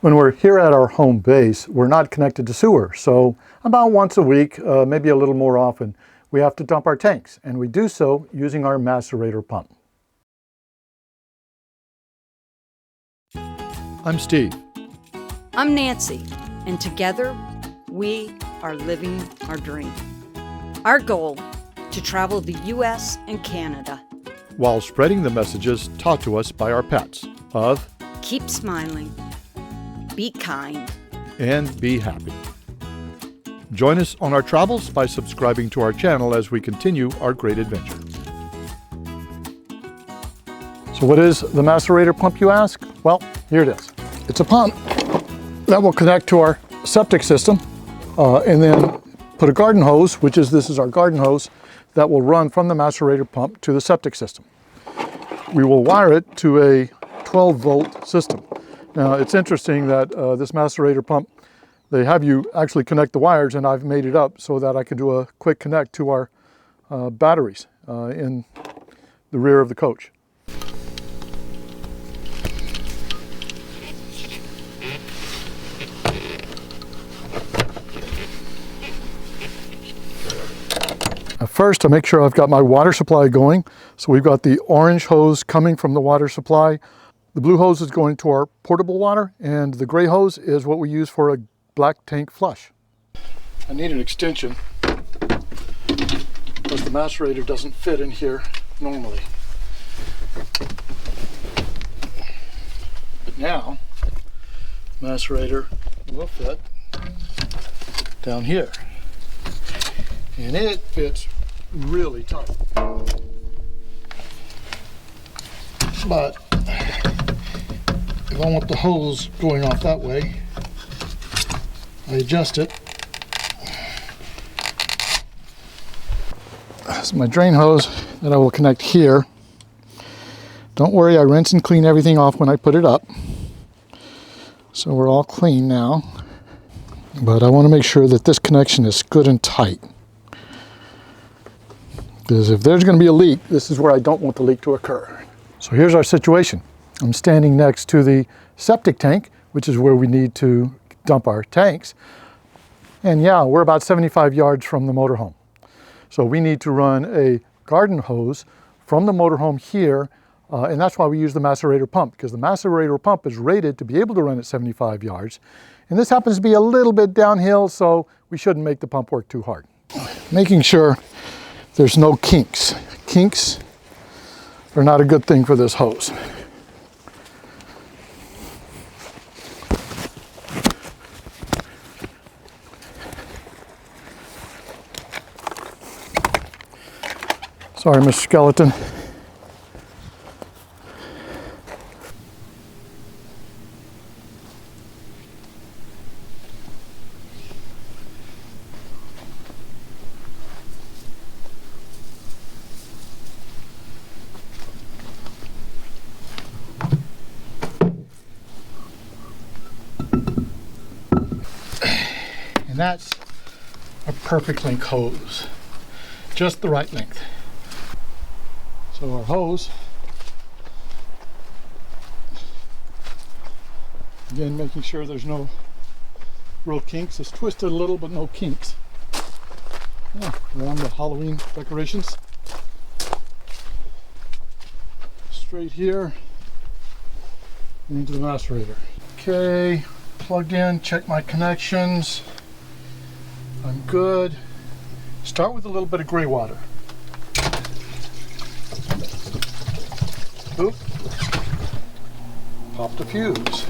When we're here at our home base, we're not connected to sewer, so about once a week, maybe a little more often, we have to dump our tanks, and we do so using our Macerator pump. I'm Steve. I'm Nancy, and together we are living our dream. Our goal, to travel the U.S. and Canada, while spreading the messages taught to us by our pets of keep smiling, be kind, and be happy. Join us on our travels by subscribing to our channel as we continue our great adventure. So what is the Macerator pump, you ask? Well, here it is. It's a pump that will connect to our septic system and then put a garden hose, this is our garden hose, that will run from the Macerator pump to the septic system. We will wire it to a 12-volt system. Now, it's interesting that this Macerator pump, they have you actually connect the wires, and I've made it up so that I can do a quick connect to our batteries in the rear of the coach. First, I make sure I've got my water supply going. So we've got the orange hose coming from the water supply. The blue hose is going to our portable water, and the gray hose is what we use for a black tank flush. I need an extension because the Macerator doesn't fit in here normally. But now, Macerator will fit down here. And it fits really tight. But if I want the hose going off that way, I adjust it. This is my drain hose that I will connect here. Don't worry, I rinse and clean everything off when I put it up. So we're all clean now. But I want to make sure that this connection is good and tight. Because if there's going to be a leak, this is where I don't want the leak to occur. So here's our situation. I'm standing next to the septic tank, which is where we need to dump our tanks. And yeah, we're about 75 yards from the motorhome. So we need to run a garden hose from the motorhome here, and that's why we use the Macerator pump, because the Macerator pump is rated to be able to run at 75 yards. And this happens to be a little bit downhill, so we shouldn't make the pump work too hard. Making sure there's no kinks. Kinks are not a good thing for this hose. Sorry, Mr. Skeleton. And that's a perfect length hose, just the right length. So our hose, again making sure there's no real kinks. It's twisted a little, but no kinks. Yeah, around the Halloween decorations. Straight here and into the Macerator. Okay, plugged in, check my connections. I'm good. Start with a little bit of gray water. Oop. Pop the fuse.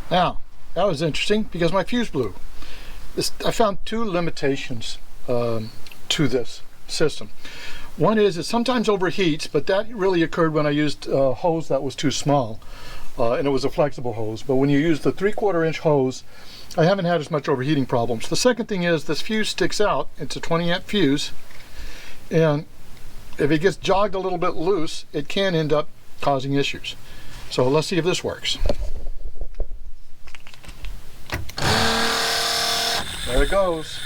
Now, that was interesting because my fuse blew. I found two limitations to this system. One is it sometimes overheats, but that really occurred when I used a hose that was too small, and it was a flexible hose. But when you use the 3/4 inch hose, I haven't had as much overheating problems. The second thing is this fuse sticks out. It's a 20 amp fuse, and if it gets jogged a little bit loose, it can end up causing issues. So let's see if this works. There it goes.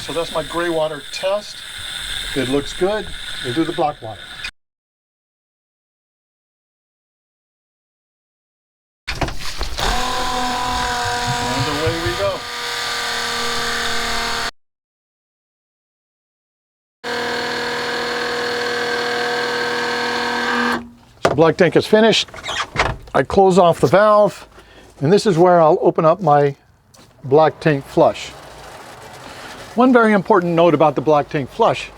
So that's my gray water test. It looks good. We'll do the black water. And away we go. So the black tank is finished. I close off the valve, and this is where I'll open up my black tank flush. One very important note about the black tank flush,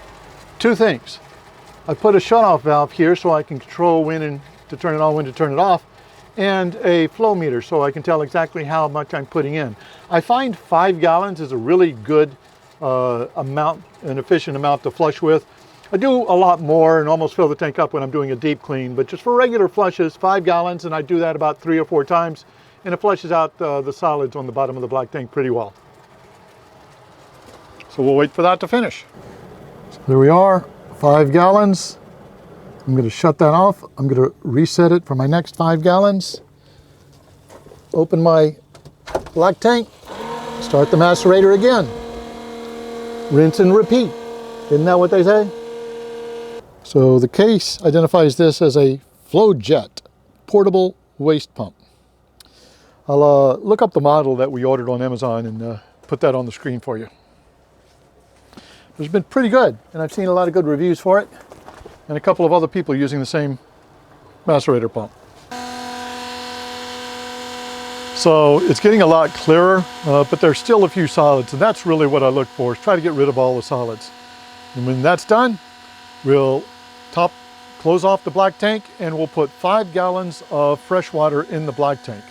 two things. I put a shutoff valve here so I can control when to turn it on, when to turn it off, and a flow meter so I can tell exactly how much I'm putting in. I find 5 gallons is a really good amount, an efficient amount to flush with. I do a lot more and almost fill the tank up when I'm doing a deep clean, but just for regular flushes, 5 gallons, and I do that about 3 or 4 times, and it flushes out the solids on the bottom of the black tank pretty well. So we'll wait for that to finish. So there we are, 5 gallons. I'm going to shut that off. I'm going to reset it for my next 5 gallons. Open my black tank, start the macerator again. Rinse and repeat. Isn't that what they say? So the case identifies this as a Flojet portable waste pump. I'll look up the model that we ordered on Amazon and put that on the screen for you. It's been pretty good, and I've seen a lot of good reviews for it, and a couple of other people using the same macerator pump. So it's getting a lot clearer, but there's still a few solids, and that's really what I look for, is try to get rid of all the solids. And when that's done, we'll close off the black tank, and we'll put 5 gallons of fresh water in the black tank.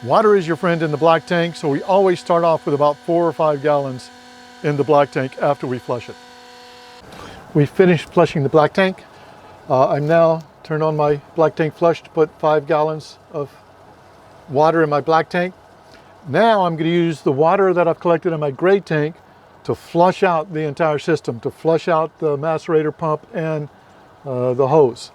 Water is your friend in the black tank, so we always start off with about 4 or 5 gallons in the black tank after we flush it. We finished flushing the black tank. I'm now turned on my black tank flush to put 5 gallons of water in my black tank. Now I'm going to use the water that I've collected in my gray tank to flush out the entire system, to flush out the macerator pump and the hose.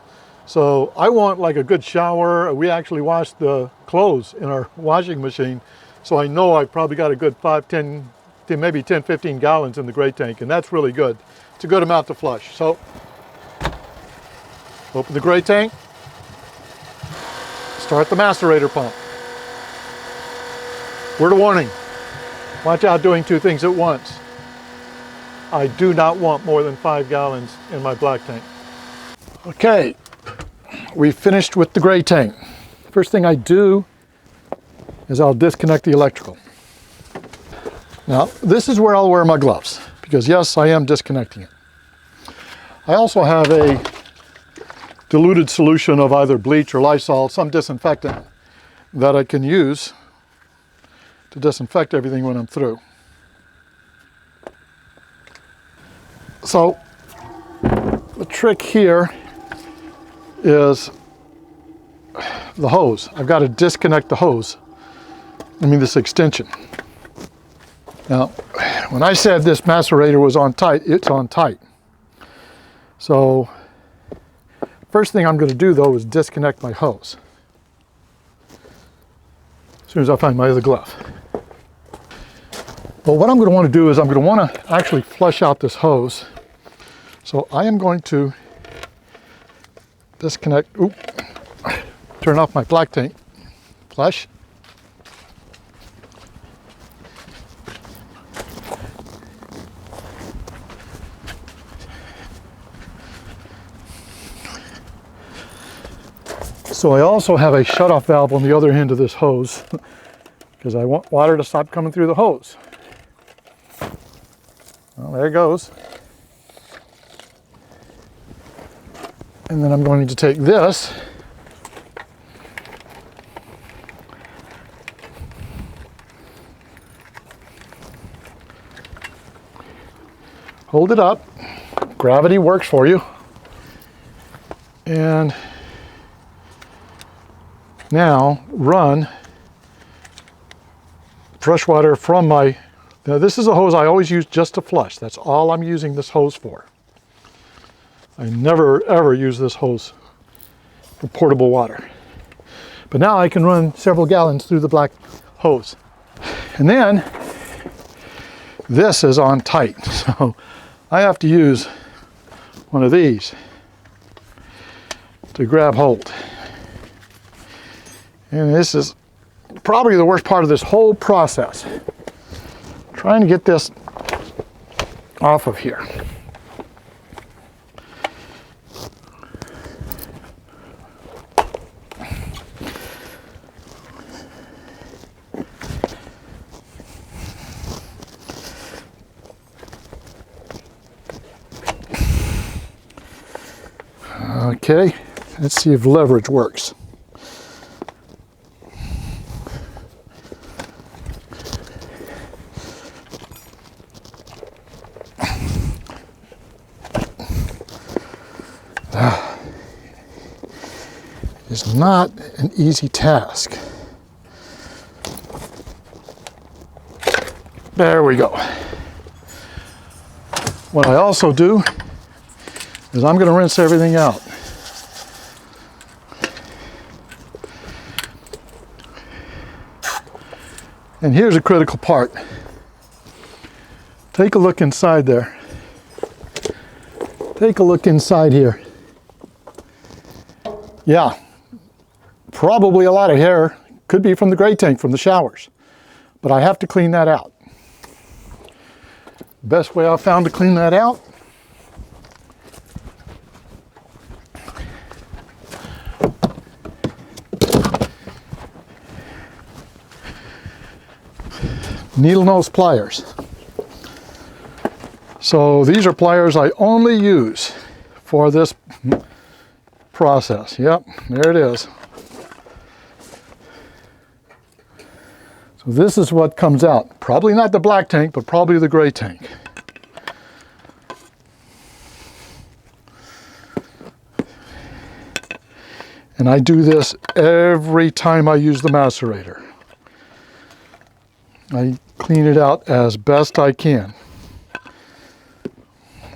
So I want like a good shower. We actually wash the clothes in our washing machine, so I know I've probably got a good 5, 10, maybe 10, 15 gallons in the gray tank, and that's really good. It's a good amount to flush. So open the gray tank, start the macerator pump. Word of warning, watch out doing 2 things at once. I do not want more than 5 gallons in my black tank. Okay, we finished with the gray tank. First thing I do is I'll disconnect the electrical. Now, this is where I'll wear my gloves, because yes, I am disconnecting it. I also have a diluted solution of either bleach or Lysol, some disinfectant, that I can use to disinfect everything when I'm through. So, the trick here is the hose. I've got to disconnect the hose. This extension. Now, when I said this macerator was on tight, it's on tight. So, first thing I'm going to do though is disconnect my hose. As soon as I find my other glove. But what I'm going to want to do is I'm going to want to actually flush out this hose. So I am going to disconnect, turn off my black tank flush. So I also have a shutoff valve on the other end of this hose because I want water to stop coming through the hose. Well, there it goes. And then I'm going to take this hold it up, gravity works for you, and now run fresh water from my, now this is a hose I always use just to flush. That's all I'm using this hose for. I never ever use this hose for portable water. But now I can run several gallons through the black hose. And then this is on tight. So I have to use one of these to grab hold. And this is probably the worst part of this whole process. Trying to get this off of here. Okay, let's see if leverage works. It's not an easy task. There we go. What I also do is I'm going to rinse everything out. And here's a critical part. Take a look inside there. Take a look inside here. Yeah, probably a lot of hair. Could be from the gray tank, from the showers. But I have to clean that out. Best way I've found to clean that out needle nose pliers. So these are pliers I only use for this process. Yep, there it is. So this is what comes out. Probably not the black tank, but probably the gray tank. And I do this every time I use the macerator. I clean it out as best I can.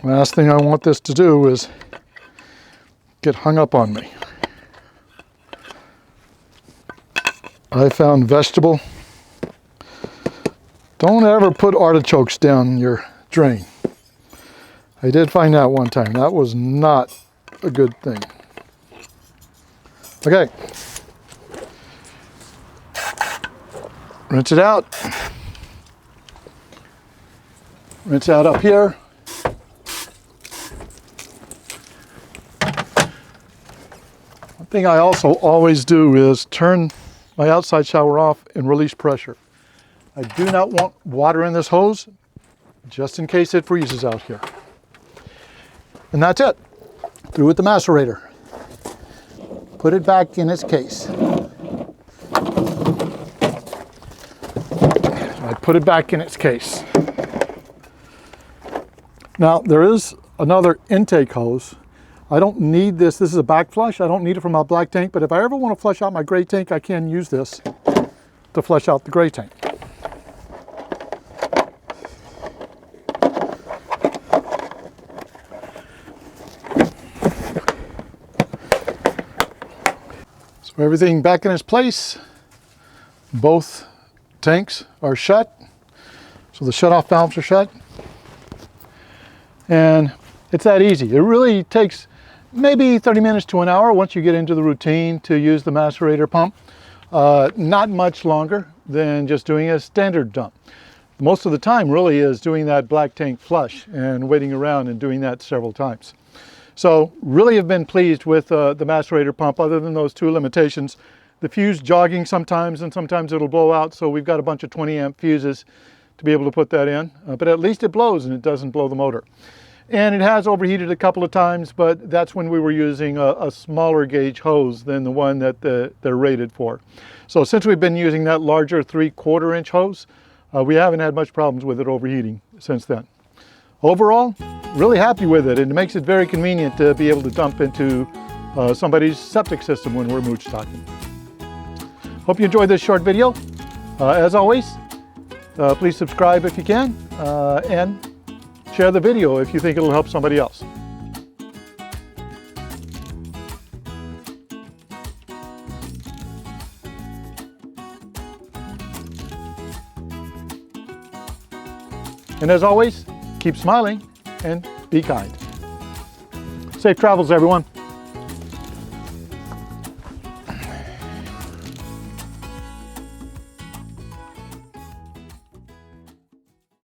Last thing I want this to do is get hung up on me. I found vegetable. Don't ever put artichokes down your drain. I did find that one time. That was not a good thing. Okay. Rinse it out. Rinse out up here. One thing I also always do is turn my outside shower off and release pressure. I do not want water in this hose, just in case it freezes out here. And that's it. Through with the macerator. Put it back in its case. I put it back in its case. Now there is another intake hose. I don't need this. This is a back flush. I don't need it for my black tank, but if I ever want to flush out my gray tank, I can use this to flush out the gray tank. So everything back in its place. Both tanks are shut. So the shutoff valves are shut. And it's that easy. It really takes maybe 30 minutes to an hour once you get into the routine to use the macerator pump. Not much longer than just doing a standard dump. Most of the time really is doing that black tank flush and waiting around and doing that several times. So really have been pleased with the macerator pump, other than those two limitations. The fuse jogging sometimes, and sometimes it'll blow out, so we've got a bunch of 20 amp fuses to be able to put that in, but at least it blows and it doesn't blow the motor. And it has overheated a couple of times, but that's when we were using a smaller gauge hose than the one that they're rated for. So since we've been using that larger 3/4 inch hose, we haven't had much problems with it overheating since then. Overall, really happy with it, and it makes it very convenient to be able to dump into somebody's septic system when we're mooch stocking. Hope you enjoyed this short video. As always, please subscribe if you can, and share the video if you think it'll help somebody else. And as always, keep smiling and be kind. Safe travels, everyone.